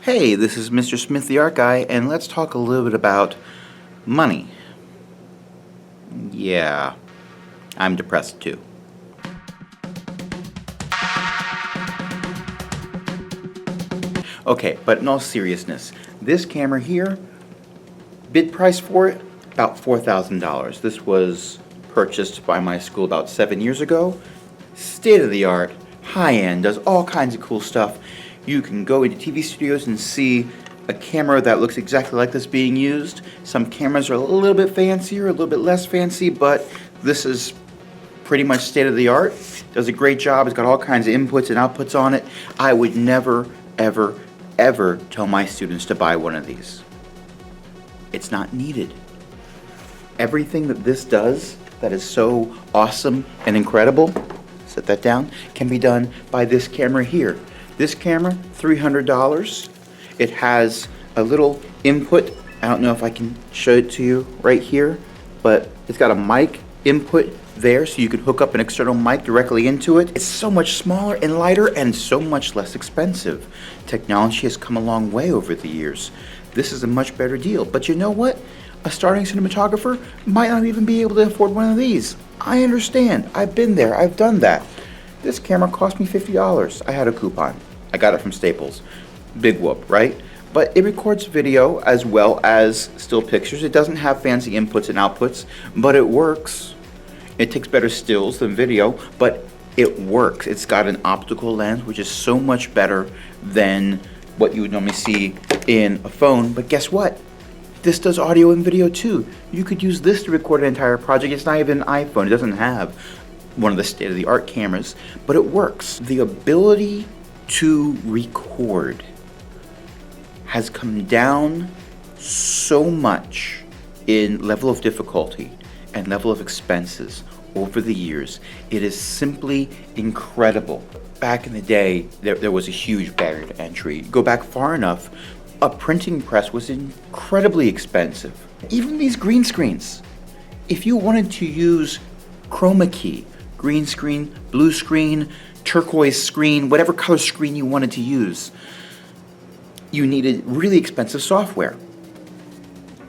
Hey, this is Mr. Smith, the art guy, and let's talk a little bit about money. Yeah, I'm depressed too. Okay, but in all seriousness, this camera here, bid price for it, about $4,000. This was purchased by my school about 7 years ago. State of the art, high end, does all kinds of cool stuff. You can go into TV studios and see a camera that looks exactly like this being used. Some cameras are a little bit fancier, a little bit less fancy, but this is pretty much state of the art. Does a great job. It's got all kinds of inputs and outputs on it. I would never, ever, ever tell my students to buy one of these. It's not needed. Everything that this does that is so awesome and incredible, set that down, can be done by this camera here. This camera, $300. It has a little input. I don't know if I can show it to you right here, but it's got a mic input there so you can hook up an external mic directly into it. It's so much smaller and lighter and so much less expensive. Technology has come a long way over the years. This is a much better deal. But you know what? A starting cinematographer might not even be able to afford one of these. I understand. I've been there. I've done that. This camera cost me $50. I had a coupon. I got it from Staples. Big whoop, right? But it records video as well as still pictures. It doesn't have fancy inputs and outputs, but it works. It takes better stills than video, but it works. It's got an optical lens, which is so much better than what you would normally see in a phone. But guess what? This does audio and video too. You could use this to record an entire project. It's not even an iPhone. It doesn't have one of the state-of-the-art cameras, but it works. The ability to record has come down so much in level of difficulty and level of expenses over the years. It is simply incredible. Back in the day, there was a huge barrier to entry. Go back far enough, a printing press was incredibly expensive. Even these green screens. If you wanted to use chroma key, green screen, blue screen, turquoise screen, whatever color screen you wanted to use, you needed really expensive software.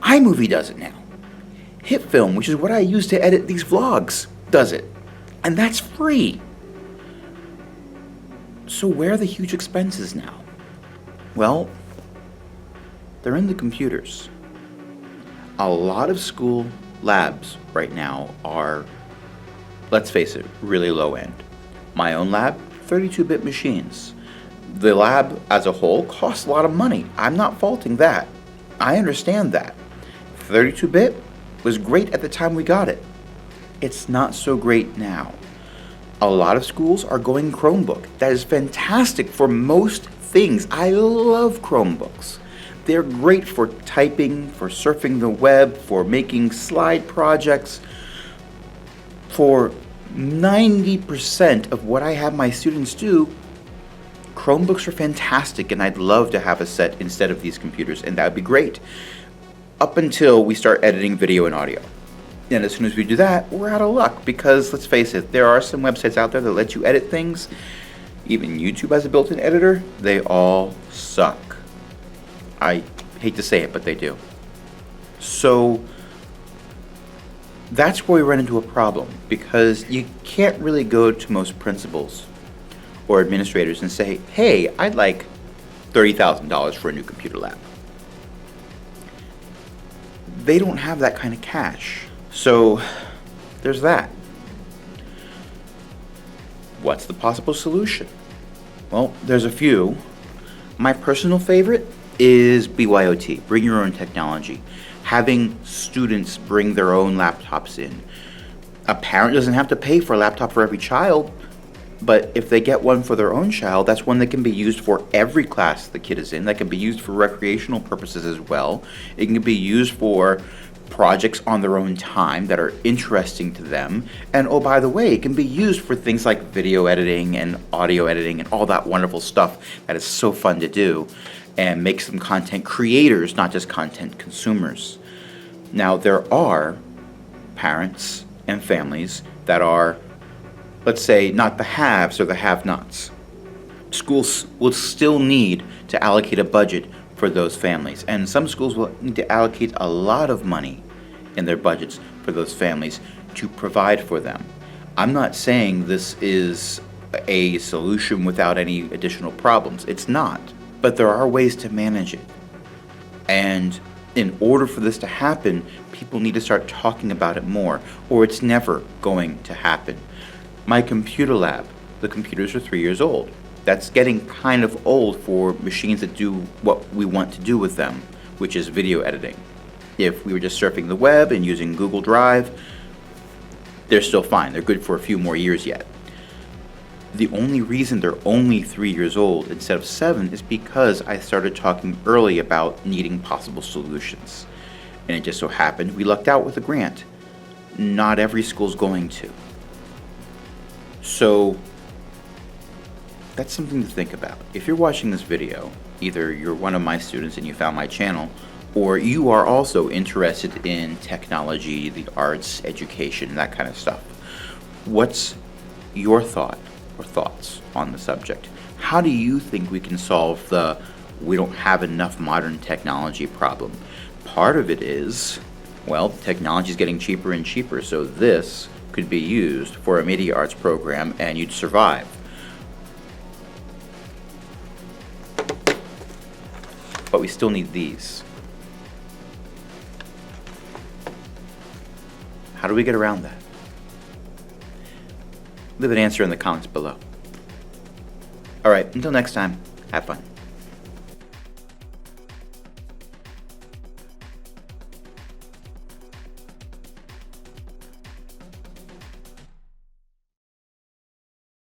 iMovie does it now. HitFilm, which is what I use to edit these vlogs, does it. And that's free. So where are the huge expenses now? Well, they're in the computers. A lot of school labs right now are, let's face it, really low end. My own lab, 32-bit machines. The lab as a whole costs a lot of money. I'm not faulting that. I understand that. 32-bit was great at the time we got it. It's not so great now. A lot of schools are going Chromebook. That is fantastic for most things. I love Chromebooks. They're great for typing, for surfing the web, for making slide projects, for 90% of what I have my students do. Chromebooks are fantastic, and I'd love to have a set instead of these computers, and that would be great. Up until we start editing video and audio. And as soon as we do that, we're out of luck, because let's face it, there are some websites out there that let you edit things. Even YouTube has a built-in editor. They all suck. I hate to say it, but they do. So that's where we run into a problem, because you can't really go to most principals or administrators and say, hey, I'd like $30,000 for a new computer lab. They don't have that kind of cash. So there's that. What's the possible solution? Well, there's a few. My personal favorite is BYOT, bring your own technology. Having students bring their own laptops in. A parent doesn't have to pay for a laptop for every child, but if they get one for their own child, that's one that can be used for every class the kid is in. That can be used for recreational purposes as well. It can be used for projects on their own time that are interesting to them. And oh, by the way, it can be used for things like video editing and audio editing and all that wonderful stuff that is so fun to do and makes them content creators, not just content consumers. Now, there are parents and families that are, let's say, not the haves or the have-nots. schools will still need to allocate a budget for those families. And some schools will need to allocate a lot of money in their budgets for those families to provide for them. I'm not saying this is a solution without any additional problems. It's not. But there are ways to manage it. And in order for this to happen, people need to start talking about it more, or it's never going to happen. My computer lab, the computers are 3 years old. That's getting kind of old for machines that do what we want to do with them, which is video editing. If we were just surfing the web and using Google Drive, they're still fine. They're good for a few more years yet. The only reason they're only 3 years old instead of 7 is because I started talking early about needing possible solutions. And it just so happened we lucked out with a grant. Not every school's going to. So that's something to think about. If you're watching this video, either you're one of my students and you found my channel, or you are also interested in technology, the arts, education, that kind of stuff. What's your thought or thoughts on the subject? How do you think we can solve the we don't have enough modern technology problem? Part of it is, well, technology is getting cheaper and cheaper, so this could be used for a media arts program and you'd survive. But we still need these. How do we get around that? Leave an answer in the comments below. Alright, until next time, have fun.